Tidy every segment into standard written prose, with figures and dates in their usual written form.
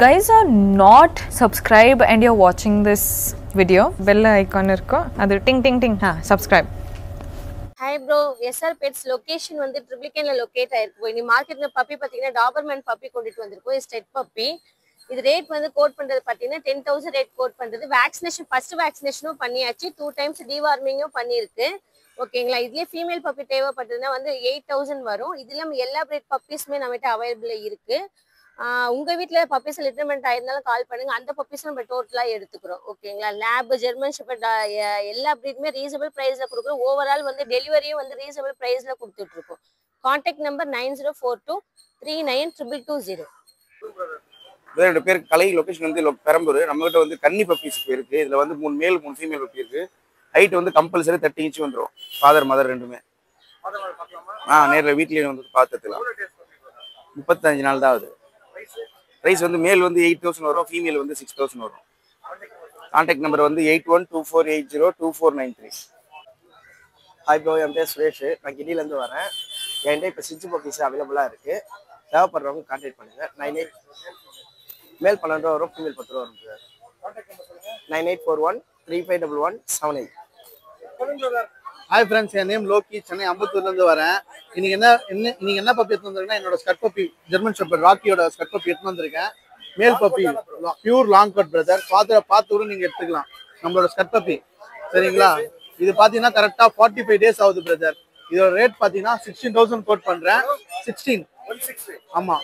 guys are not subscribed and you're watching this video, bell icon irko adu ting ting ting subscribe. Hi bro, SR Pets location வந்து Triplicane ல locate ஆயிருக்கு. இனி மார்க்கெட்ல puppy பாத்தீங்கன்னா Dobermann puppy கொண்டுட்டு வந்திருக்கோம். Stud puppy. இது rate வந்து கோட் பண்றது பாத்தீங்கன்னா 10,000 ரேட் கோட் பண்றது. வேக்சினேஷன் ஃபர்ஸ்ட் வேக்சினேஷனும் பண்ணியாச்சு. 2 டைம்ஸ் டிவார்மிங்கும் பண்ணிருக்கு. ஓகேங்களா? இதுலயே ஃபீமேல் பப்பி தேவைப்பட்டதுன்னா வந்து 8,000 வரும். இதுல எல்லா பிரீட் பப்பீஸ்மே நம்மகிட்ட அவைலபிள் இருக்கு. உங்க வீட்ல பப்பீஸ் லிட்டர்மெண்ட் ஆயிருந்தாலும் கால் பண்ணுங்க. அந்த பப்பீஸ் நம்ம டோட்டலா எடுத்துக்கிறோம். ஓகேங்களா? லேப், ஜெர்மன் ஷெப்பர்ட் எல்லா பிரீடுமே ரீசனபிள் பிரைஸ்ல கொடுக்குறோம். ஓவரால் வந்து டெலிவரியும் வந்து ரீசனபிள் பிரைஸ்ல கொடுத்துட்டு இருக்கோம். Contact number 9042392220. என்னோட பேர் கலை. லொகேஷன் வந்து பெரம்பூர். நம்மகிட்ட வந்து கன்னி பப்பீஸ் இருக்கு. இதுல வந்து 3 மேல் 3 ஃபீமேல் பப்பி இருக்கு. ஹைட் வந்து கம்பல்சரி 30 இன்ச் வந்துடும். ஃபாதர் மதர் ரெண்டுமே. நேரில் வீட்லயே வந்து பார்த்துக்கலாம். 35 நாள் தான் ஆகுது. ப்ரைஸ் வந்து மேல் வந்து 8,000 வரும், ஃபீமேல் வந்து 6,000 வரும். கான்டாக்ட் நம்பர் வந்து 8124802493. ஹாய் ப்ரோ, என் பேர் சுரேஷ். நான் கிண்டிலேருந்து வரேன். என்கிட்ட இப்போ சிச்சு பப்பீஸ் அவைலபிளாக இருக்குது. தேவைப்படுறவங்க கான்டாக்ட் பண்ணுங்கள். 98 மேல் 12 ரூபா வரும், ஃபீமேல் 10 ரூபா வரும் சார். 9841351178. ஹாய் ஃப்ரெண்ட்ஸ், என் நேம் லோக்கி. சென்னை அம்பத்தூர்லேருந்து வரேன். இன்னைக்கு என்ன பப்பி எடுத்து வந்திருக்கேன்னா, என்னோட ஸ்கட் பப்பி ஜெர்மன் ஷெப்பர்ட் ராக்கியோட ஸ்கட் பப்பி எடுத்து வந்திருக்கேன். Male puppy pure long cut brother. பார்த்து கூட நீங்கள் எடுத்துக்கலாம். நம்மளோட ஸ்கட் பப்பி சரிங்களா? இது பார்த்தீங்கன்னா கரெக்டாக 45 டேஸ் ஆகுது பிரதர். இதோட ரேட் பார்த்தீங்கன்னா 16,000 கோட் பண்ணுறேன். 16 ஆமாம்.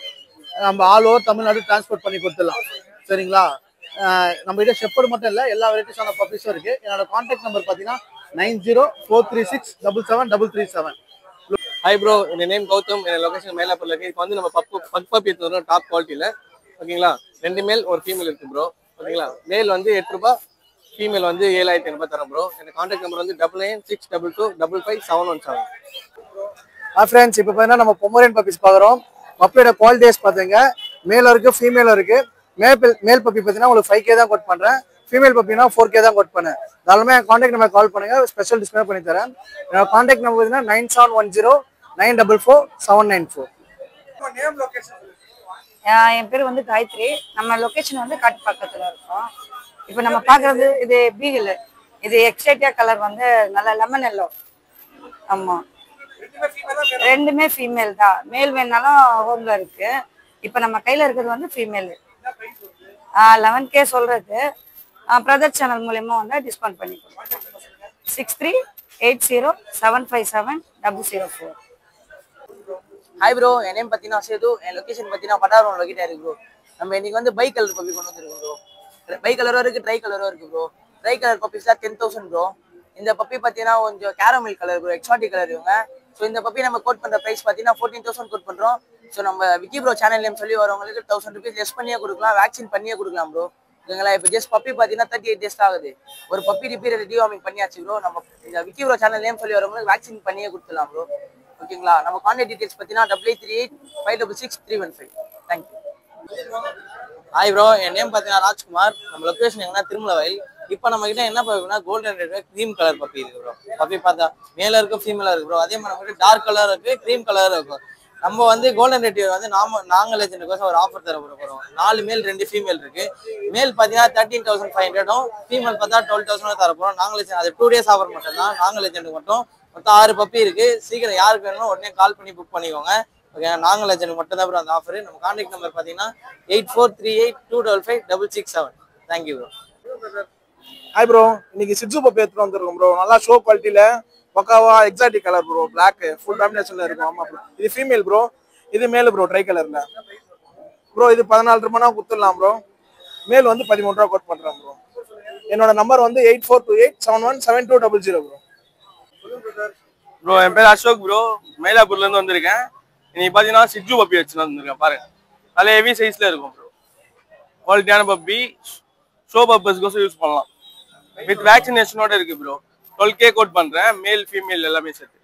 நம்ம ஆல் ஓவர் தமிழ்நாடு டிரான்ஸ்போர்ட் பண்ணி கொடுத்துடலாம் சரிங்களா? நம்ம கிட்ட ஷெப்பர்ட் மட்டும் இல்லை, எல்லா வெரைட்டிஸான பப்பீஸும் இருக்குது. என்னோட கான்டாக்ட் நம்பர் பார்த்தீங்கன்னா 9043677337. ஹாய் ப்ரோ, என் நேம் கௌதம். என் லொகேஷன் மயிலாப்பூர்ல இருக்கு. இப்போ வந்து நம்ம பக் பப்பி எடுத்து வரோம் டாப் குவாலிட்டியில். ஓகேங்களா? 2 மேல் 1 ஃபீமேல் இருக்கு ப்ரோ. ஓகேங்களா? மேல் வந்து 8 ரூபா, ஃபீமேல் வந்து 7,500 தரோம் ப்ரோ. என் கான்டாக்ட் நம்பர் வந்து 9962255717. ஹாய் ஃப்ரெண்ட்ஸ், இப்போ பார்த்தீங்கன்னா நம்ம பொமரேன் பப்பீஸ் பார்க்குறோம். பப்பியோட குவாலிட்டிஸ் பார்த்துங்க. மேலும் இருக்குது, ஃபீமேலும் இருக்குது. மேல் பப்பி பார்த்தீங்கன்னா உங்களுக்கு 5K தான் கோட் பண்ணுறேன். ஃபீமேல் பப்பினா 4K தான் கோட் பண்ணேன். அதனாலுமே என் கான்டாக்ட் நம்பர் கால் பண்ணுங்க, ஸ்பெஷல் டிஸ்கவுண்ட் பண்ணி தரேன். என்னோட கான்டாக்ட் நம்பர் பார்த்தீங்கன்னா 9710944794. என் பேர் வந்து காயத்ரி. நம்ம லொகேஷன் வந்து காட்டு பக்கத்துல இருக்கோம். இப்போ நம்ம பாக்குறது இது பீகிள். இது எக்ஸைட்டியா கலர் வந்து நல்ல லெமன் எல்லோ. ஆமா, ரெண்டுமே ஃபீமேல் தான். மேல் வேணாலும் ஹோம்ல இருக்கு. இப்போ நம்ம கையில இருக்கிறது வந்து ஃபீமேல். 11K சொல்றது. பிரதர் சேனல் மூலமா வந்து டிஸ்கவுண்ட் பண்ணி கொடுப்போம். 6380757004. ஹாய் ப்ரோ, என் நேம் பார்த்தீங்கன்னா சேது. என் லொகேஷன் பார்த்தீங்கன்னா பட்டாரம் லொகேட் ஆயிருக்கு ப்ரோ. நம்ம இன்னைக்கு வந்து பை கலர் பப்பி கொண்டு வந்துருக்கோம் ப்ரோ. பை கலரும் இருக்கு, ட்ரை கலரும் இருக்கு ப்ரோ. ட்ரை கலர் பப்பீஸ்லாம் 10,000 ப்ரோ. இந்த பப்பி பார்த்தீங்கன்னா கொஞ்சம் caramel colour bro, exotic colour இவங்க. ஸோ இந்த பப்பி நம்ம கோட் பண்ணுற ப்ரைஸ் பார்த்தீங்கன்னா 14,000 கோட் பண்ணுறோம். ஸோ நம்ம விக்கி ப்ரோ சேனல் நேம் சொல்லி வரவங்களுக்கு 1000 ருபீஸ் லெஸ் பண்ணியே கொடுக்கலாம், வேக்சின் பண்ணியே கொடுக்கலாம் ப்ரோ. ஓகேங்களா? இப்போ ஜஸ்ட் பப்பி பார்த்தீங்கன்னா 38 டேஸ் ஆகுது. ஒரு பப்பி ரிப்பீர் டிவார்மிங் பண்ணியாச்சு ப்ரோ. நம்ம இந்த விக்கி ப்ரோ சேனல் நேம் சொல்லி வரவங்களுக்கு வேக்சின் பண்ணியே கொடுத்துலாம் ப்ரோ. ஓகேங்களா? நம்ம கான்டாக்ட் டீடைல்ஸ் பார்த்தீங்கன்னா 8838566315. தேங்க்யூ. ஹாய் ப்ரோ, என் நேம் பார்த்தீங்கன்னா ராஜ்குமார். நம்ம லொகேஷன் எங்கன்னா திருமலவயல். இப்போ நம்ம கிட்ட என்ன பப்பினா golden red cream colour puppy இருக்கு ப்ரோ. பப்பி பார்த்தா மேல இருக்கு, ஃபீமேலா இருக்கு ப்ரோ. அதே மாதிரி நம்ம கிட்ட டார்க் கலர் இருக்கு, க்ரீம் கலர் இருக்கு. நம்ம வந்து கோல்டன் ரெட்டிவர் வந்து நாங்கள் லெஜெண்டுக்கோசம் ஒரு ஆஃபர் தர போகிறோம். 4 மேல் 2 ஃபீமேல் இருக்கு. மேல் பார்த்தீங்கன்னா 13,500, ஃபீமேல் பார்த்தா 12,000 தர போகிறோம். நாங்கள் லெஜெண்ட் அது 2 டேஸ் ஆஃபர் மட்டும் தான். நாங்கள் லெஜெண்டுக்கு மட்டும் மொத்தம் 6 பப்பி இருக்கு. சீக்கிரம் யாருக்கு வேணுமோ உடனே கால் பண்ணி புக் பண்ணிக்கோங்க. ஓகே, நாங்கள் லெஜெண்டுக்கு மட்டும் தான் ப்ரோ அந்த ஆஃபர். நம்ம கான்டாக்ட் நம்பர் பார்த்தீங்கன்னா 8438255667. Thank you bro. ஹாய் ப்ரோ, இன்னைக்கு சிட்சு பப்பி எடுத்துட்டு வந்திருக்கோம் ப்ரோ. நல்லா ஷோ குவாலிட்டியில பக்காவா exotic colour bro. Black full டாமினேஷன்ல இருக்கும். ஆமா ப்ரோ, இது ஃபீமேல் ப்ரோ. இது மேல் ப்ரோ, ட்ரை கலர்ல ப்ரோ. இது 14 ரூபானா கொடுத்துடலாம் ப்ரோ. மேல் வந்து 13 ரூபா கோட் பண்றேன் ப்ரோ. என்னோட நம்பர் வந்து 8428717200 ப்ரோ. ப்ரோ, என் பேர் அசோக் ப்ரோ. மயிலாப்பூர்ல இருந்து வந்திருக்கேன். இன்னைக்கு பார்த்தீங்கன்னா சிட்ஜு பப்பி வச்சுன்னு வந்திருக்கேன். பாருங்க, நல்ல ஹெவி சைஸ்ல இருக்கும் ப்ரோ. குவாலிட்டியான பப்பி, ஷோ பர்பஸ்க்கோசம் யூஸ் பண்ணலாம். வித் வேக்சினேஷனோட இருக்கு ப்ரோ. 12K கோட் பண்றேன். மேல் ஃபீமேல் எல்லாமே சேர்த்து.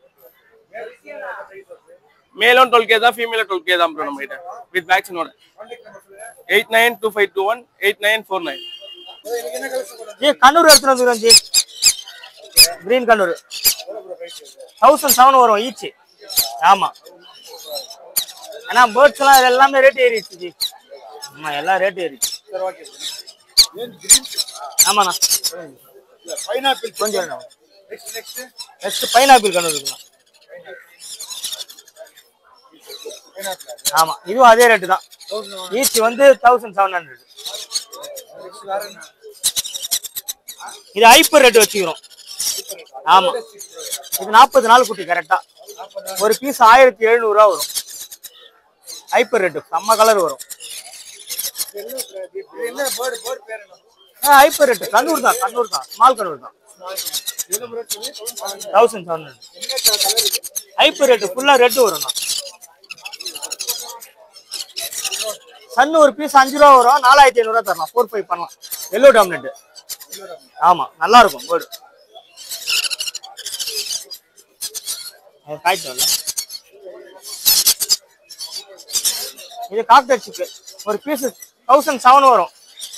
மேலும் 12K தான், ஃபீமேலும் 12K தான் ப்ரோ நம்ம கிட்ட வித் வேக்சினோட. 8925218949. ஜி கண்ணூர் எடுத்துட்டு வந்துக்கிறோம் ஜி. கிரீன் கண்ணூர் 1007 வரும் ஈச். ஆமா, ஏன்னா பேர்ட்ஸ் எல்லாம் எல்லாமே ரேட் ஏறிடுச்சு ஜி. ஆமா எல்லா ரேட்டும் ஏறிச்சு. சரி ஓகே. ஆமாண்ணா பைனாப்பிள் கொஞ்சம் நெக்ஸ்ட் பைனாப்பிள் கண்ணு இருக்குண்ணா. ஆமா இதுவும் அதே ரேட்டு தான். ஈச் வந்து 1700. இது ஹைப்பர் ரேட் வச்சுக்கிறோம். ஆமா இது 40 நாள் குட்டி கரெக்டா. ஒரு பீஸ் 1700 ரூபா வரும். ஹைப்பர் ரேட்டு செம்ம கலர் வரும். ஹைப்பர் ரேட்டு கண்ணூர் தான் ஸ்மால் கண்ணூர் தான். 1700. ஹைப்பர் ரேட்டு ஃபுல்லா ரெட்டு வரும்ண்ணா. சன்னு ஒரு பீஸ் 5 ரூபா வரும். 4500 ரூபா தரலாம். 4-5 பண்ணலாம். Yellow dominate. ஆமா நல்லா இருக்கும் பேர்டு. இது காக்டெயில் சிக்கு ஒரு பீஸ் 1007 வரும்.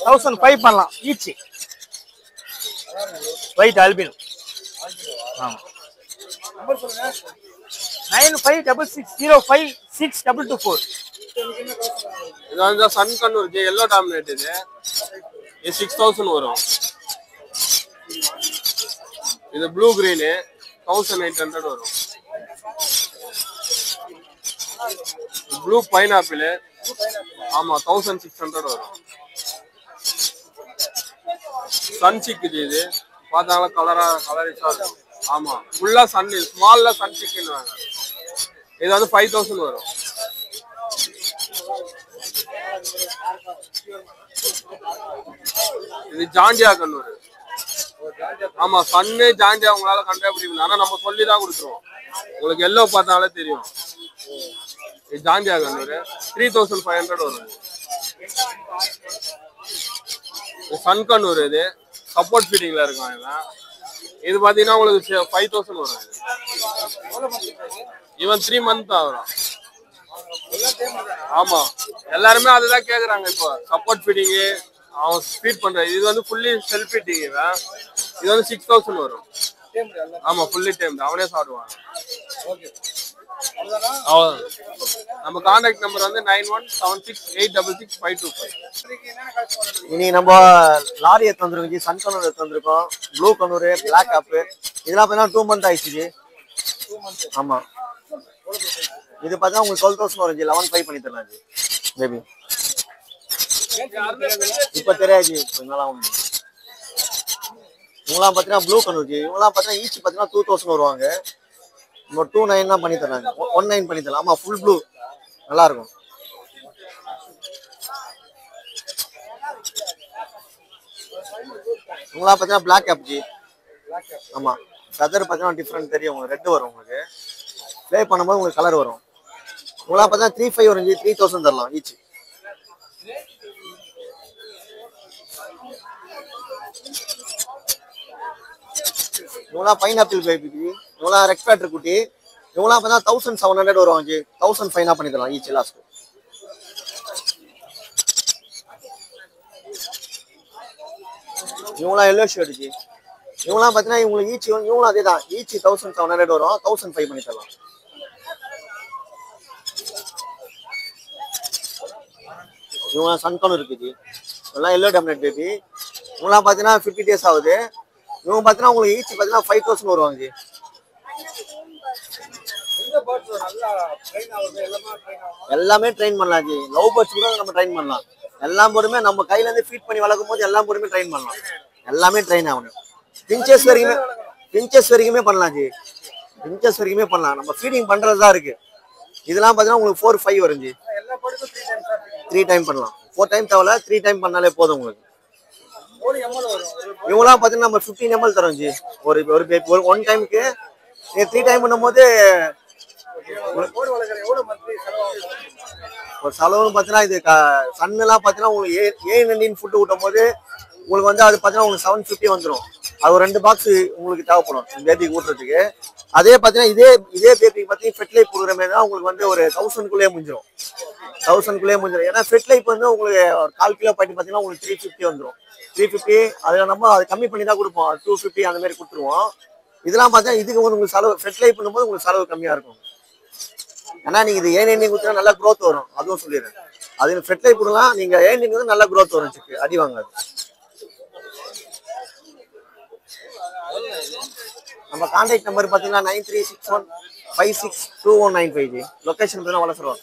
1005 பண்ணலாம் ஈச். White albino. ஆமா 9566056224. இது வந்து சன் கண்ணூர் எல்லோ டாமினேட். இது 6000 வரும். இது ப்ளூ கிரீனு 1800 வரும். ப்ளூ பைனாப்பிள் ஆமா 1600 வரும். சன் சிக்கு இது பார்த்தாங்களா கலரிஷா இருக்கும். ஆமா ஃபுல்லா சன் ஸ்மால்ல சன் சிக்குன்னு வாங்க. இது வந்து 5000 வரும். இது ஜாண்டியா கண்ணூர். ஆமா சன்னு ஜாண்டியா உங்களால கண்டுபிடிக்கணும். ஆனா நம்ம சொல்லிதான் கொடுத்துருவோம். உங்களுக்கு எல்லோ பார்த்தாலே தெரியும். இது ஜாண்டியா கண்ணூர் 3500 வரும். சன் கண்ணூர் இது சப்போர்ட் ஃபீடிங்ல இருக்கும். இது பாத்தீங்கன்னா உங்களுக்கு 5000 வரும். இவன் 3 month ஆகும். ஆமா எல்லாருமே அதுதான் கேக்குறாங்க. இப்போ சப்போர்ட் ஃபீடிங் அவன் ஃபீட் பண்ற. இது வந்து ஃபுல்லி செல்ஃப் ஃபீடிங். இது வந்து 6000 வரும். ஆமா ஃபுல்லி டைம் அவனே சாப்பிடுவான். நம்ம கான்டாக்ட் நம்பர் வந்து 9176866525. இன்னைக்கு நம்ம லாரி எடுத்து வந்துருக்கோம். சன் கண்ணூர் எடுத்து வந்திருக்கோம். ப்ளூ கண்ணூர், பிளாக் ஆப் இதெல்லாம் பார்த்தீங்கன்னா 2 month ஆயிடுச்சு. ஆமா இது பார்த்தா உங்களுக்கு 12000 வரும். 11,500 பண்ணி தரலாம் பேபி. இப்ப தெரியாது இவங்கெல்லாம் பார்த்தீங்கன்னா ப்ளூ கண்ணூர். இவங்கெல்லாம் பார்த்தீங்கன்னா ஈச் பார்த்தீங்கன்னா 2000 வருவாங்க. நம்ம 29 பண்ணி தரலாம். 19 பண்ணி தரலாம். ஆமா ஃபுல் ப்ளூ நல்லா இருக்கும். இவங்களாம் பார்த்தீங்கன்னா பிளாக் ஆப் ஜி. ஆமா கலர் பார்த்தீங்கன்னா டிஃப்ரெண்ட் தெரியும். உங்களுக்கு ரெட் வரும். உங்களுக்கு ப்ளே பண்ணும்போது உங்களுக்கு கலர் வரும். இவங்களாம் பார்த்தீங்கன்னா 3500 வரும். 3000 தரலாம் ஈச். இவங்களாம் பைனாப்பிள் பேபி. இவங்களாம் ரெட் பேட்டர் குட்டி. இவங்களாம் பார்த்தா 1700 வருவாங்க. 1500 பண்ணி தரலாம் ஈச் லாஸ்ட். இவங்களாம் எல்லோ ஷேட் ஜி. இவங்களாம் பார்த்தீங்கன்னா இவங்களுக்கு ஈச் இவங்களும் அதே தான். ஈச் 1700 வரும். 1500 பண்ணி தரலாம். இவங்களாம் சன் கண்ணூர் இருக்குது. இவங்களாம் எல்லோ டாமினேட் பேபி. இவங்களாம் பார்த்தீங்கன்னா 50 days ஆகுது. இவங்க பார்த்தீங்கன்னா உங்களுக்கு ஈச் பார்த்தீங்கன்னா 5000 வருவாங்க ஜி. எல்லாமே ட்ரெயின் பண்ணலாம் ஜி. லவ் பேர்ட்ஸ் கூட நம்ம ட்ரெயின் பண்ணலாம். எல்லா பேருமே நம்ம கையில இருந்து ஃபீட் பண்ணி வளர்க்கும் போது எல்லா பேருமே ட்ரெயின் பண்ணலாம். எல்லாமே ட்ரெயின் ஆகணும். பிஞ்சஸ் வரைக்குமே பண்ணலாம் ஜி. பிஞ்சஸ் வரைக்குமே பண்ணலாம். நம்ம ஃபீடிங் பண்றது தான் இருக்கு. இதெல்லாம் பார்த்தீங்கன்னா உங்களுக்கு 4-5 வரும் ஜி. 3 டைம் பண்ணலாம். 4 டைம் தேவையில்ல. 3 டைம் பண்ணாலே போதும் உங்களுக்கு. இவங்களாம் பார்த்தீங்கன்னா நம்ம 15 ml தரோம் ஜி. ஒரு 1 டைமுக்கு 3 டைம் பண்ணும்போது ஒரு செலவுன்னு பார்த்தீங்கன்னா இது சன்னெல்லாம் பார்த்தீங்கன்னா உங்களுக்கு ஏன் ஃபுட்டு ஊட்டும் போது உங்களுக்கு வந்து அது பார்த்தீங்கன்னா உங்களுக்கு 750 வந்துடும். அது ஒரு 2 பாக்ஸ் உங்களுக்கு தேவைப்படும் பேபிக்கு ஊட்டுறதுக்கு. அதே பார்த்தீங்கன்னா இதே பேபிக்கு பார்த்தீங்கன்னா ஃபெட்லைப் கொடுக்குற மாதிரி தான் உங்களுக்கு வந்து ஒரு 1000 முடிஞ்சிடும். 1000 ஏன்னா ஃபெட்லைப் வந்து உங்களுக்கு ஒரு 1/4 கிலோ பாட்டி பார்த்தீங்கன்னா உங்களுக்கு 350 வந்துடும். 350 அதில் நம்ம அதை கம்மி பண்ணி தான் கொடுப்போம். 250 அந்த மாதிரி கொடுத்துருவோம். இதெல்லாம் பார்த்தீங்கன்னா இதுக்கு வந்து உங்களுக்கு செலவு ஃபெட்லைப் பண்ணும்போது உங்களுக்கு செலவு கம்மியாக இருக்கும். ஏன்னா நீங்கள் இது ஏன் கொடுத்தா நல்லா க்ரோத் வரும். அதுவும் சொல்லிடுறேன். அது ஃப்ரெட் லைஃப் கொடுக்கலாம். நீங்க ஏர்னிங் வந்து நல்ல growth வரும் சிக்கு, அடி வாங்காது. நம்ம கான்டாக்ட் நம்பர் பார்த்தீங்கன்னா 9361562195 லொகேஷன் பார்த்தீங்கன்னா வளசரம்.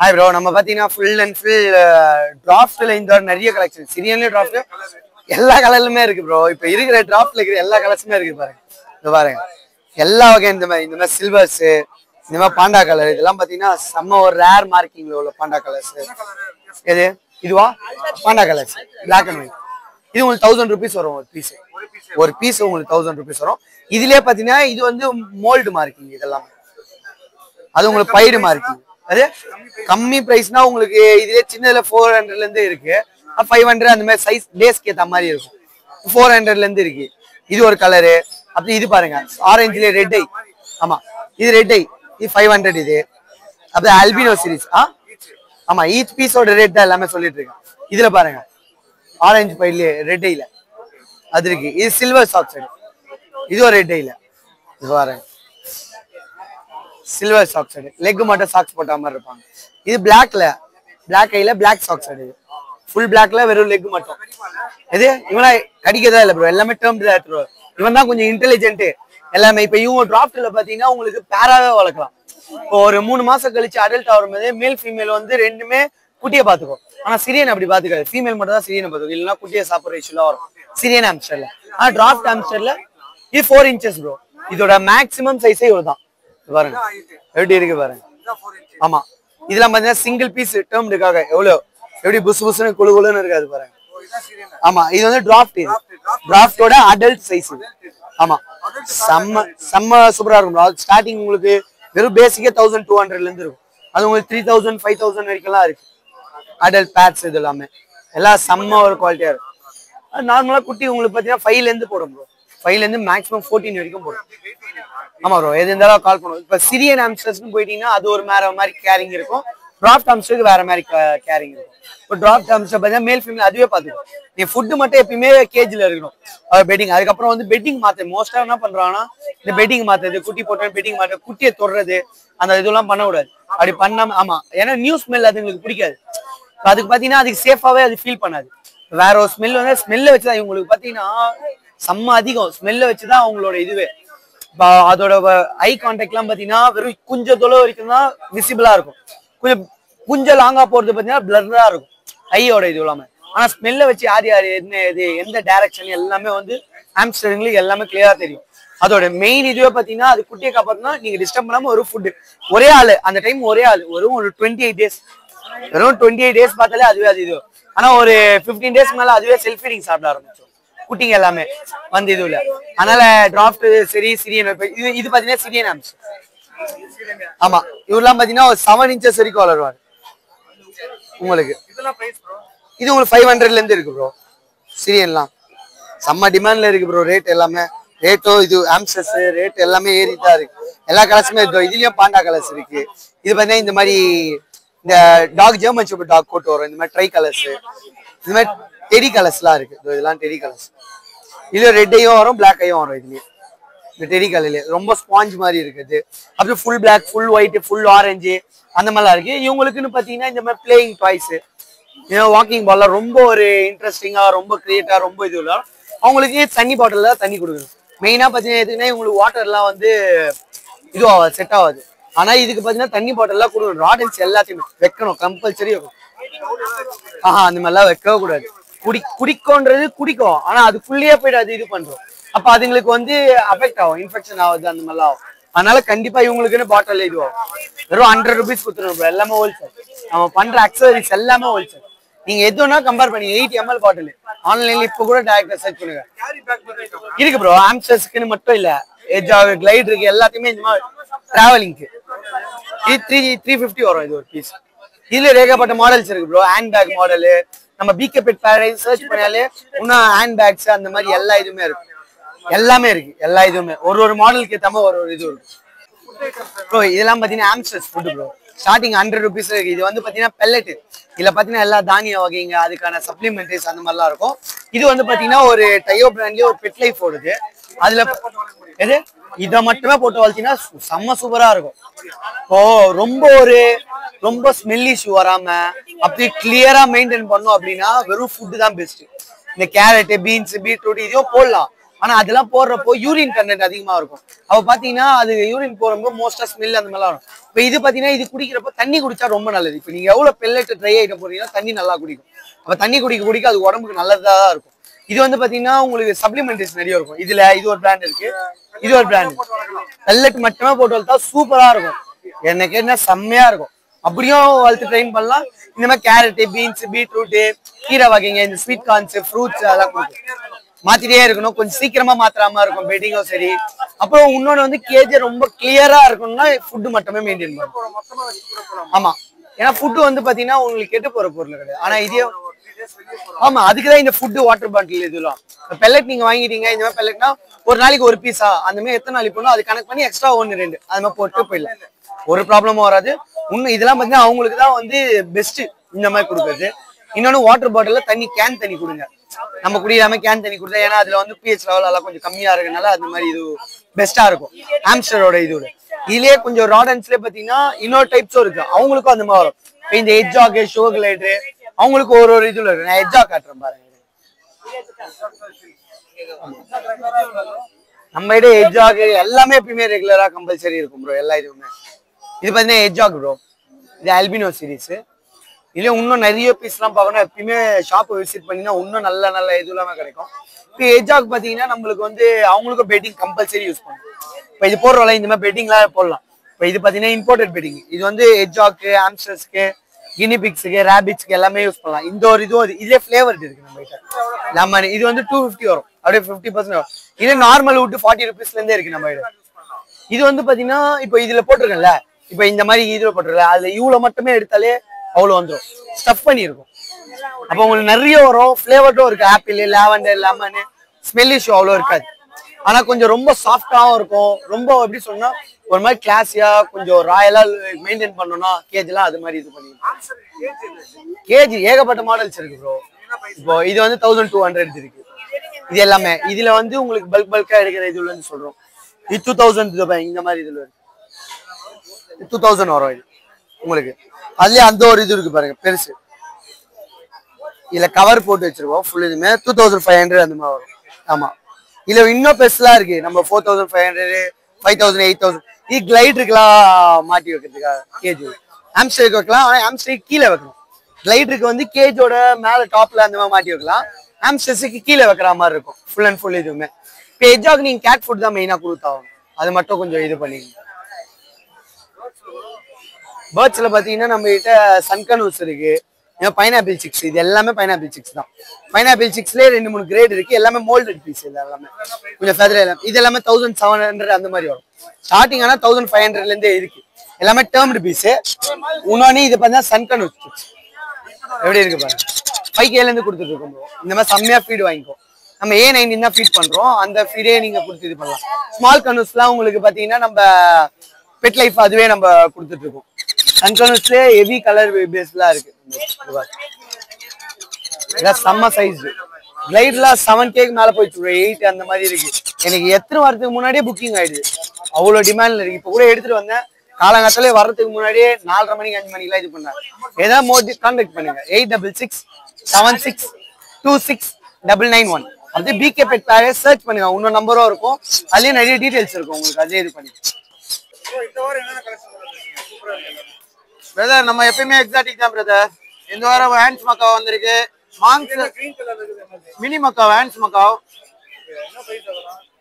ஹாய் ப்ரோ, நம்ம பார்த்தீங்கன்னா ஃபுல் அண்ட் ஃபுல் டிராஃப்ட்ல இந்த நிறைய கலெக்ஷன் சிரியன்ல டிராஃப்ட் எல்லா கலர்லுமே இருக்கு ப்ரோ. இப்போ இருக்கிற டிராஃப்ட்ல இருக்கிற எல்லா கலர்ஸுமே இருக்கு பாருங்க. இந்த பாருங்க எல்லா வகை இந்த மாதிரி சில்வர்ஸ், இந்த மாதிரி பாண்டா கலர், இதெல்லாம் பார்த்தீங்கன்னா செம்ம ஒரு ரேர் மார்க்கிங்ல உள்ள பாண்டா கலர்ஸ். எது இதுவா panda colours black and white. இது உங்களுக்கு 1000 rupees வரும் ஒரு பீஸ் உங்களுக்கு 1000 rupees வரும். இதுலயே பாத்தீங்கன்னா இது வந்து மோல்டு மார்க்கிங், இதெல்லாம் அது உங்களுக்கு பைடு மார்க்கிங். அது கம்மி பிரைஸ்னா உங்களுக்கு இதுல சின்னதுல 400ல இருந்து இருக்கு, 500 அந்த மாதிரி சைஸ் டேஸ்க்கு ஏத்த மாதிரி இருக்கும். 400ல இருந்து இருக்கு. இது ஒரு கலரு. அப்படி இது பாருங்க ஆரஞ்சுல ரெட் ஐ, ஆமா இது ரெட் ஐ, இது 500. இது அப்படி அல்பினோ சீரிஸ். ஆமா ஈச் பீஸோட ரேட் தான் எல்லாமே சொல்லிட்டு இருக்கேன். இதுல பாருங்க ஆரஞ்சு பைட்ல ரெட் ஐல அது இருக்கு. இது சில்வர் சாக்ஸ், இது ஒரு ரெட் ஐல. இது பாருங்க சில்வர் சாக்ஸ், லெக் மட்டும் சாக்ஸ் போட்ட மாதிரி இருப்பாங்க. இது பிளாக்ல பிளாக் ஐல பிளாக் சாக்ஸ், ஃபுல் பிளாக்ல வெறும் லெக் மட்டும். இது இவனா கடிக்கதா இல்ல ப்ரோ, எல்லாமே டேர்ம்டு தான் எடுத்துருவாரு. இவன் தான் கொஞ்சம் இன்டெலிஜென்ட் எல்லாமே. இப்ப இவங்க டிராஃப்ட்ல பாத்தீங்கன்னா உங்களுக்கு பேராவே வளர்க்கலாம். இப்போ ஒரு 3 மாசம் கழிச்சு அடல்ட் ஆகும்போது மேல் ஃபீமேல் வந்து ரெண்டுமே குட்டியை பாத்துக்கும். ஆனா சிரியன் அப்படி பாத்துக்காது, ஃபீமேல் மட்டும் தான் சிரியனை பாத்துக்கும். இல்லைன்னா குட்டியை சாப்பிட்ற இஷ்யூலாம் வரும் சிரியன் ஆம்ஸ்டர்ல. ஆனா டிராஃப்ட் ஆம்ஸ்டர்ல இது 4 inches ப்ரோ. இதோட மேக்ஸிமம் சைஸே இவ்வளவுதான். பாருங்க எப்படி இருக்கு பாருங்க. ஆமா இதெல்லாம் பாத்தீங்கன்னா சிங்கிள் பீஸ் டேர்ம்டுக்காக எவ்வளவு எப்படி புசு புசுன்னு குழு குழுன்னு இருக்காது பாருங்க. ஆமா இது வந்து டிராஃப்ட், டிராஃப்டோட அடல்ட் சைஸ். ஆமா செம்ம செம்ம சூப்பரா இருக்கும். ஸ்டார்டிங் உங்களுக்கு வெறும் பேசிக்கே 1200ல இருந்து இருக்கும். அது உங்களுக்கு 3000 5000 வரைக்கும்லாம் இருக்கு. அடல்ட் பேட்ஸ் இது எல்லாமே எல்லாம் செம்ம ஒரு குவாலிட்டியா இருக்கும். நார்மலா குட்டி உங்களுக்கு பாத்தீங்கன்னா 5ல இருந்து போடும் ப்ரோ. 5ல இருந்து மேக்ஸிமம் 14 வரைக்கும் போடும். ஆமா ப்ரோ எது இருந்தாலும் கால் பண்ணுவோம். இப்ப சிரியன் ஆம்ஸ்டர்ஸ்னு போயிட்டீங்கன்னா அது ஒரு மாதிரி கேரிங் இருக்கும். டிராஃப்ட் ஆம்ஸ்டருக்கு வேற மாதிரி கேரிங் இருக்கும். இப்போ டிராஃப்ட் ஆம்ஸ்டர் பார்த்தீங்கன்னா மேல் ஃபீமேல் அதுவே பார்த்துக்கும். நீ ஃபுட்டு மட்டும் எப்பயுமே கேஜில் இருக்கணும். பெட்டிங் அதுக்கப்புறம் வந்து பெட்டிங் மாற்ற மோஸ்டா என்ன பண்றாங்கன்னா இந்த பெட்டிங் மாத்துறது, குட்டி போட்டு பெட்டிங் மாற்ற, குட்டியை தொடுறது, அந்த இதெல்லாம் பண்ணக்கூடாது. அப்படி பண்ணாம ஆமா ஏன்னா நியூ ஸ்மெல் அதுங்களுக்கு பிடிக்காது. அதுக்கு பாத்தீங்கன்னா அதுக்கு சேஃபாவே அது ஃபீல் பண்ணாது. வேற ஒரு ஸ்மெல் வந்து ஸ்மெல்ல வச்சுதான் இவங்களுக்கு பாத்தீங்கன்னா செம்ம அதிகம். ஸ்மெல்ல வச்சுதான் அவங்களோட இதுவே. அதோட ஐ கான்டாக்ட் எல்லாம் பாத்தீங்கன்னா வெறும் கொஞ்சம் தொலை வரைக்கும் தான் விசிபிளா இருக்கும். கொஞ்சம் லாங்கா போறது பாத்தீங்கன்னா பிளர்ரா இருக்கும் ஐயோட இது இல்லாம. ஆனா ஸ்மெல்ல வச்சு யார் யார் என்ன இது எந்த டைரக்ஷன் எல்லாமே வந்து ஆம்ஸ்டரிங்களுக்கு எல்லாமே கிளியரா தெரியும். அதோட மெயின் இதுவே பாத்தீங்கன்னா அது குட்டியை காப்பாத்தினா நீங்க டிஸ்டர்ப் பண்ணாம ஒரு ஃபுட் ஒரே ஆளு அந்த டைம் ஒரே ஆளு வெறும் ஒரு 28 days வெறும் 28 days பார்த்தாலே அதுவே அது இது. ஆனா ஒரு 15 days மேல அதுவே செல்ஃப் ஃபீடிங் சாப்பிட ஆரம்பிச்சோம் குட்டிங்க எல்லாமே வந்து இதுல. அதனால டிராஃப்ட் சரி சிரியன் இது பாத்தீங்கன்னா சிரியன் ஆம்ஸ். ஆமா இவரெல்லாம் பாத்தீங்கன்னா ஒரு 7 inches வரைக்கும் வளருவாரு உங்களுக்கு. இது உங்களுக்கு 500ல இருந்து இருக்கு ப்ரோ. சிரியன்லாம் செம்ம டிமாண்ட்ல இருக்கு ப்ரோ. ரேட் எல்லாமே ரேட்டோ இது ஆம்சஸ் ரேட் எல்லாமே ஏறிதான் இருக்கு. எல்லா கலர்ஸுமே இருக்கு. இதுலயும் பாண்டா கலர்ஸ் இருக்கு. இது பாத்தீங்கன்னா இந்த மாதிரி இந்த dog German shepherd dog coat வரும். இந்த மாதிரி ட்ரை கலர்ஸ் இந்த மாதிரி டெடி கலர்ஸ்லாம் இருக்கு. இதெல்லாம் டெடி கலர்ஸ். இதுல ரெட் ஐயும் வரும் பிளாக் ஐயும் வரும். இதுலயே இந்த டெடி கலர்லயே ரொம்ப ஸ்பாஞ்ச் மாதிரி இருக்குது. அப்படி full black full white full orange அந்த மாதிரிலாம் இருக்கு. இவங்களுக்குன்னு பாத்தீங்கன்னா இந்த மாதிரி பிளேயிங் டாய்ஸ் வாக்கிங் பால்லாம் ரொம்ப ஒரு இன்ட்ரெஸ்டிங்கா ரொம்ப கிரியேட்டா ரொம்ப இது இல்லை. அவங்களுக்கு தண்ணி பாட்டில் தான் தண்ணி கொடுக்கணும். மெயினா பாத்தீங்கன்னா எதுக்குன்னா இவங்களுக்கு வாட்டர்லாம் வந்து இது ஆகாது செட் ஆகாது. ஆனா இதுக்கு பாத்தீங்கன்னா தண்ணி பாட்டில்லாம் கொடுக்கணும். ராடன்ஸ் எல்லாத்தையுமே வைக்கணும் கம்பல்சரி வைக்கணும். அந்த மாதிரிலாம் வைக்கவே கூடாது. குடிக்கோன்றது குடிக்கும். ஆனா அது ஃபுல்லியே போயிட்டு அது இது பண்றோம். அப்ப அதுங்களுக்கு வந்து அஃபெக்ட் ஆகும், இன்ஃபெக்ஷன் ஆகுது அந்த மாதிரிலாம் ஆகும். அதனால கண்டிப்பா இவங்களுக்குன்னு பாட்டில் இது ஆகும். வெறும் 100 rupees கொடுத்துருவோம். எல்லாமே ஹோல்சேல். நம்ம பண்ற அக்சசரிஸ் எல்லாமே ஹோல்சேல். நீங்க எதுனா கம்பேர் பண்ணி 8 ml பாட்டில் ஆன்லைன்ல இப்ப கூட டைரக்டா சர்ச் பண்ணுங்க இருக்கு ப்ரோ. ஆம்ஸ்டர்ஸ்க்குன்னு மட்டும் இல்ல, எஜ்ஜாக் கிளைட் இருக்கு எல்லாத்தையுமே இந்த மாதிரி டிராவலிங்க்கு. இது 350 வரும் இது ஒரு பீஸ். இதுல ஏகப்பட்ட மாடல்ஸ் இருக்கு ப்ரோ. ஹேண்ட் பேக் மாடலு நம்ம பிகே பெட் பேரடைஸ் சர்ச் பண்ணாலே இன்னும் ஹேண்ட் பேக்ஸ் அந்த மாதிரி எல்லா இதுவுமே இருக்கு. எல்லாமே இருக்கு. எல்லா இதுவுமே ஒரு மாடலுக்கு ஏற்ற மாதிரி ஒரு இது இருக்கு ப்ரோ. இதெல்லாம் பாத்தீங்கன்னா hamsters food bro. Starting 100 rupees இருக்கு. இது வந்து பாத்தீங்கன்னா பெல்லட். இதுல பாத்தீங்கன்னா எல்லா தானிய வகைங்க அதுக்கான சப்ளிமெண்டரிஸ் அந்த மாதிரிலாம் இருக்கும். இது வந்து பாத்தீங்கன்னா ஒரு டையோ பிராண்ட்லயே ஒரு பெட் லைஃப் ஓடுது. அதுல எது இதை மட்டுமே போட்டு வளர்த்தீங்கன்னா செம்ம சூப்பரா இருக்கும். இப்போ ரொம்ப ஸ்மெல் இஷ்யூ வராம அப்படி கிளியரா மெயின்டைன் பண்ணோம் அப்படின்னா வெறும் ஃபுட்டு தான் பெஸ்ட். இந்த கேரட், பீன்ஸ், பீட்ரூட் இதையும் போடலாம். ஆனா அதெல்லாம் போடுறப்போ யூரின் கண்டென்ட் அதிகமா இருக்கும். அப்ப பாத்தீங்கன்னா அது யூரின் போடும்போது மோஸ்டா ஸ்மெல் அந்த மாதிரிலாம் வரும். இப்ப இது பாத்தீங்கன்னா இது குடிக்கிறப்போ தண்ணி குடிச்சா ரொம்ப நல்லது. இப்ப நீங்க எவ்வளவு பெல்லட் ட்ரை ஐட்டம் போறீங்கன்னா தண்ணி நல்லா குடிக்கும். அப்ப தண்ணி குடிக்க அது உடம்புக்கு நல்லதா தான் இருக்கும். இது வந்து பாத்தீங்கன்னா உங்களுக்கு சப்ளிமெண்டரிஸ் நிறைய இருக்கும். இது ஒரு பிராண்ட் இருக்கு, இது ஒரு பிராண்ட். பெல்லட் மட்டுமே போட்டு வளர்த்தா சூப்பரா இருக்கும். எனக்கு என்ன செம்மையா இருக்கும். அப்படியும் வளர்த்து ட்ரெயின் பண்ணலாம். இந்த மாதிரி கேரட், பீன்ஸ், பீட்ரூட், கீரை வகைங்க, இந்த ஸ்வீட் கார்ன்ஸ், ஃப்ரூட்ஸ் அதெல்லாம் மாத்திட்டே இருக்கணும். கொஞ்சம் சீக்கிரமா மாத்திராம இருக்கும் பெட்டிங்கும் சரி. அப்புறம் இன்னொன்னு வந்து கேஜ் ரொம்ப கிளியரா இருக்கணும்னா ஃபுட்டு மட்டுமே மெயின்டைன் பண்ணணும். ஆமா, ஏன்னா ஃபுட்டு வந்து பாத்தீங்கன்னா உங்களுக்கு கெட்டு போற பொருள் கிடையாது. ஆனா இதே ஆமா, அதுக்குதான் இந்த ஃபுட்டு வாட்டர் பாட்டில் இதெல்லாம். பெல்லட் நீங்க வாங்கிட்டீங்க, இந்த மாதிரி பெல்லட்னா ஒரு நாளைக்கு ஒரு பீஸா அந்த மாதிரி எத்தனை நாளைக்கு போகணும் அது கணக்கு பண்ணி எக்ஸ்ட்ரா 1-2 அது மாதிரி போட்டு போயிடலாம். ஒரு ப்ராப்ளமும் வராது. இன்னும் இதெல்லாம் பாத்தீங்கன்னா அவங்களுக்கு தான் வந்து பெஸ்ட் இந்த மாதிரி கொடுக்குறது. இன்னொன்னு வாட்டர் பாட்டில்ல கேன் தண்ணி கொடுங்க. நம்ம குடிக்காம கேன் தண்ணி கொடுத்தா, ஏன்னா அதுல வந்து pH லெவல் எல்லாம் கொஞ்சம் கம்மியா இருக்கனால அந்த மாதிரி இது பெஸ்டா இருக்கும். ஆம்ஸ்டரோட இதோட இதுலயே கொஞ்சம் ராடன்ஸ்லயே பாத்தீங்கன்னா இன்னொரு டைப்ஸும் இருக்கு. அவங்களுக்கும் அந்த மாதிரி வரும். இந்த எட்ஜாக், ஷுகர் கிளைடர் அவங்களுக்கு ஒரு இதுல இருக்கு. நான் எட்ஜாக் காட்டுறேன் பாருங்க. நம்ம கிட்ட எட்ஜாக் எல்லாமே எப்பயுமே ரெகுலரா கம்பல்சரி இருக்கும் ப்ரோ. எல்லா இதுவுமே இது பாத்தீங்கன்னா எட்ஜாக் ப்ரோ. இது ஆல்பினோ சீரீஸ். இதுல இன்னும் நிறைய பீஸ் எல்லாம் பார்க்கணும். எப்பயுமே ஷாப் விசிட் பண்ணினா இன்னும் நல்ல இது எல்லாமே கிடைக்கும். இப்போ எட்ஜாக் பாத்தீங்கன்னா நம்மளுக்கு வந்து அவங்களுக்கும் பெட்டிங் கம்பல்சரி யூஸ் பண்ணும். இப்போ இது போடுறோம்ல இந்த மாதிரி பெட்டிங்லாம் போடலாம். இப்போ இது பாத்தீங்கன்னா இம்போர்ட்டட் பெட்டிங். இது வந்து எட்ஜாக்கு, ஆம்ஸ்டர்ஸ்க்கு, கினிபிக்ஸுக்கு, ரேபிட்ஸ்க்கு எல்லாமே யூஸ் பண்ணலாம். இந்த ஒரு இதுவும் இதே ஃபிளேவர் இருக்கு நம்ம கிட்ட. லெமன் இது வந்து 250 வரும். அப்படியே 50% வரும். இது நார்மல் வுட் 40 rupeesல இருந்தே இருக்கு நம்ம கிட்ட. இது வந்து பாத்தீங்கன்னா இப்போ இதுல போட்டிருக்கேன்ல, இப்போ இந்த மாதிரி இதுல போட்டிருக்கல, அதுல இவ்வளவு மட்டுமே எடுத்தாலே அவ்வளவு வந்துடும். ஸ்டஃப் பண்ணி இருக்கும். அப்போ உங்களுக்கு நிறைய வரும். ஃபிளேவர்டும் இருக்கு. Apple, lavender, lemon, smell issue அவ்வளோ இருக்காது. ஆனா கொஞ்சம் ரொம்ப சாஃப்டாவும் இருக்கும். ரொம்ப எப்படி சொன்னா ஒரு மாதிரி கிளாஸியா கொஞ்சம் ராயலா மெயின்டைன் பண்ணணும்னா கேஜ் எல்லாம் அது மாதிரி இது பண்ணிக்கலாம். கேஜ் ஏகப்பட்ட மாடல்ஸ் இருக்கு ப்ரோ. இப்போ இது வந்து 1200 இருக்கு. இது எல்லாமே இதுல வந்து உங்களுக்கு பல்கா எடுக்கிற இதுல இருந்து சொல்றோம். இது 2000 இந்த மாதிரி இதுல இருக்கு. 2000 வரும் இது உங்களுக்கு. அதுலயே அந்த ஒரு இது இருக்கு பாருங்க பெருசு. இதுல கவர் போட்டு வச்சிருக்கோம். ஃபுல் இதுமே 2500 அந்த மாதிரி வரும். ஆமா, இதுல இன்னும் பெருசுலாம் இருக்கு. நம்ம 4500, 5000, 8000 இது கிளைடருக்குலாம் மாட்டி வைக்கிறதுக்காக கேஜ். ஆம்ஸ்டருக்கு வைக்கலாம். ஆனா ஆம்ஸ்டருக்கு கீழே வைக்கணும். கிளைடருக்கு வந்து கேஜோட மேல டாப்ல அந்த மாதிரி மாட்டி வைக்கலாம். ஆம்ஸ்டர்ஸுக்கு கீழே வைக்கிற மாதிரி இருக்கும். ஃபுல் அண்ட் ஃபுல் இதுவுமே. இப்போ எட்ஜாக் நீங்க கேட் ஃபுட் தான் மெயினா கொடுத்தாகும். அது மட்டும் கொஞ்சம் இது பண்ணிக்கணும். பேர்ட்ஸ்ல பாத்தீங்கன்னா நம்ம கிட்ட சன்கனூஸ் இருக்கு, பைனாப்பிள் சிக்ஸ். இது எல்லாமே பைனாப்பிள் சிக்ஸ் தான். பைனாப்பிள் சிக்ஸ்லயே 2-3 கிரேட் இருக்கு. எல்லாமே மோல்டட் பீஸ். இது எல்லாமே கொஞ்சம் ஃபெதர் எல்லாம். இது எல்லாமே 1700 அந்த மாதிரி வரும். ஸ்டார்டிங் ஆனா 1500ல இருந்தே இருக்கு. எல்லாமே டேர்ம்டு பீஸ். இன்னொன்னு இது பார்த்தா சன்கனூஸ் சிக்ஸ் எப்படி இருக்கு பாருங்க. 5Kல இருந்து கொடுத்துட்டு இருக்கோம். இந்த மாதிரி செம்மையா ஃபீட் வாங்கிக்கோ. நம்ம A19 தான் ஃபீட் பண்றோம். அந்த ஃபீடே நீங்க கொடுத்து இது பண்ணலாம். ஸ்மால் கனூஸ்லாம் உங்களுக்கு பாத்தீங்கன்னா நம்ம பெட் லைஃப் அதுவே நம்ம கொடுத்துட்டு இருக்கோம். சன்கனூஸ்ல ஹெவி கலர் பேஸ்லாம் இருக்கு. செம்ம சைஸ். கிளைட்லாம் 7Kக்கு மேல போயிடுச்சு. 8 அந்த மாதிரி இருக்கு. எனக்கு எத்தனை வாரத்துக்கு முன்னாடியே புக்கிங் ஆயிடுது. அவ்வளவு டிமாண்ட்ல இருக்கு. இப்போ கூட எடுத்துட்டு வந்தேன். காலங்காத்தாலே வர்றதுக்கு முன்னாடியே 4:30 மணிக்கு 5 மணிக்கெல்லாம் இது பண்ணேன். ஏதாவது மோடி கான்டாக்ட் பண்ணுங்க. 8667626991. அது பிகே பெட் பேரே சர்ச் பண்ணுங்க. இன்னொரு நம்பரும் இருக்கும். அதுலயே நிறைய டீடைல்ஸ் இருக்கும் உங்களுக்கு. அதே இது பண்ணி பிரதர் நம்ம எப்பயுமே எக்ஸாட்டிக் தான் பிரதர். இந்த வாரம் ஹேண்ட்ஸ் மக்காவ் வந்திருக்கு. Monks mini macaw, hands macaw.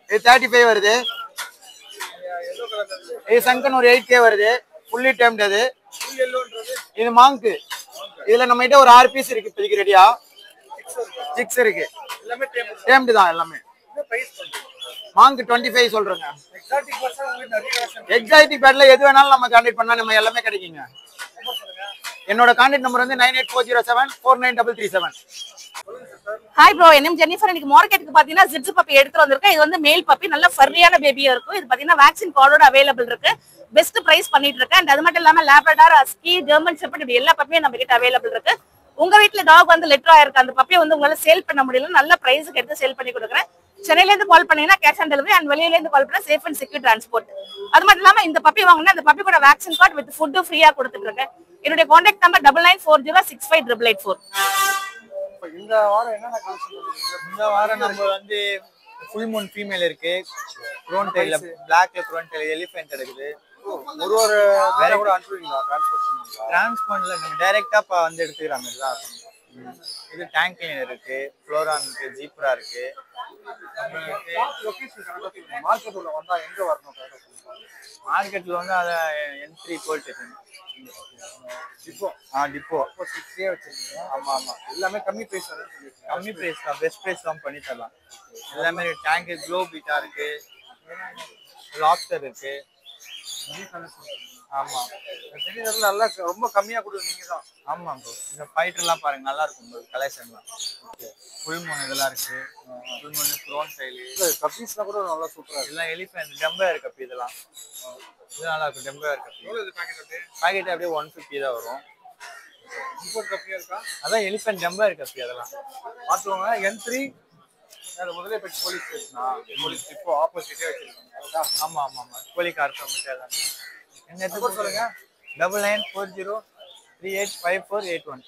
இது 35 வருது. இது சங்கன் ஒரு 8K வருது. ஃபுல்லி டேம்டு. அது இது மாங்கு. இதுல நம்ம கிட்ட ஒரு 6 பீஸ் இருக்கு இப்போதைக்கு ரெடியா. 6 இருக்கு. டேம்டு தான் எல்லாமே. மாங்கு 25 சொல்றேங்க. எக்ஸாட்டிக் பேட்ல எது வேணாலும் நம்ம கான்டாக்ட் பண்ணா நம்ம எல்லாமே கிடைக்குங்க. என்னோட கான்டாக்ட் நம்பர் வந்து 9840749337. ஹாய் ப்ரோ, என் நேம் ஜெனிஃபர். இன்னைக்கு மார்க்கெட்டுக்கு பாத்தீங்கன்னா ஜிட்ஸ் பப்பி எடுத்து வந்திருக்கேன். இது வந்து மேல் பப்பி, நல்ல ஃபர்ரியான பேபியா இருக்கும். இது பாத்தீங்கன்னா வேக்சின் கார்டோட அவைலபிள் இருக்கு. பெஸ்ட் பிரைஸ் பண்ணிட்டு இருக்கேன். அண்ட் அது மட்டும் இல்லாம லேப்ரடார், ஹஸ்கி, ஜெர்மன் ஷெப்பர்ட் இப்படி எல்லா பப்பியும் நம்ம கிட்ட அவைலபிள் இருக்கு. உங்க வீட்டுல டாக் வந்து லெட்டர் ஆயிருக்கு, அந்த பப்பியை வந்து உங்களால சேல் பண்ண முடியல, நல்ல பிரைஸுக்கு எடுத்து சேல் பண்ணி கொடுக்குறேன். சென்னையில இருந்து கால் பண்ணீங்கன்னா கேஷ் ஆன் டெலிவரி அண்ட் வெளியில இருந்து கால் பண்ணா சேஃப் அண்ட் செக்யூர் டிரான்ஸ்போர்ட். அது மட்டும் இல்லாம இந்த பப்பி வாங்கினா அந்த பப்பி கூட வேக்சின் கார்டு வித் ஃபுட் ஃப்ரீயா கொடுத்துட்டு இருக்கேன். என்னுடைய கான்டாக்ட் நம்பர் 9940658884. இந்த வாரம் என்னென்ன கலெக்ஷன்? இந்த வாரம் நம்ம வந்து ஃபுல் மூன் ஃபீமேல் இருக்கு, க்ரோன் டெயில பிளாக்ல க்ரோன் டெயில் எலிஃபென்ட் இருக்குது. ஒரு வேற கூட அனுப்புவீங்களா? டிரான்ஸ்போர்ட் பண்ணுவீங்களா? டிரான்ஸ்போர்ட்ல நம்ம டைரக்டா வந்து எடுத்துக்கிற மாதிரி தான் இருக்கும். இது டேங்க் கிளீனர் இருக்கு, ஃப்ளோரான் இருக்கு, ஜீப்ரா இருக்கு. மார்க்கெட் உள்ள வந்தா எங்க வரணும்? மார்க்கெட்ல வந்து அதை N3 போல்ட் டிப்போ. டிப்போ 6 வச்சிருக்கீங்க. ஆமா ஆமா, எல்லாமே கம்மி பிரைஸ். கம்மி பிரைஸ் தான், பெஸ்ட் பிரைஸ் தான் பண்ணி தரலாம். எல்லாமே டேங்க் க்ளோ பீட்டா இருக்கு, லாப்ஸ்டர் இருக்கு. ஆமா, நல்லா ரொம்ப கம்மியா கொடுங்க தான். ஆமா ப்ரோ, இந்த ஃபைட்டர் எல்லாம் பாருங்க நல்லா இருக்கும் ப்ரோ. கலெக்ஷன்லாம் ஃபுல் மூன் இதெல்லாம் இருக்கு. ஃபுல் மூன் க்ரோன் டெயில் கப்பீஸ்லாம் கூட நல்லா சூப்பரா இருக்கு. எல்லாம் எலிஃபென்ட் டெம்பயர் கப்பி இதெல்லாம் இது நல்லா இருக்கும். டெம்பயர் கப்பி பாக்கெட் அப்படியே 150 தான் வரும். இம்போர்ட் கப்பியா இருக்கா? அதான் எலிஃபென்ட் டெம்பயர் கப்பி அதெல்லாம் பார்த்துக்கோங்க. N3 முதல்ல இப்போ போலீஸ் ஸ்டேஷனா? போலீஸ் இப்போ ஆப்போசிட்டே வச்சிருக்காங்க. ஆமா ஆமா ஆமா, கோழி கார்பெட் தான். என்ன சொல்லுங்க? 9940385481.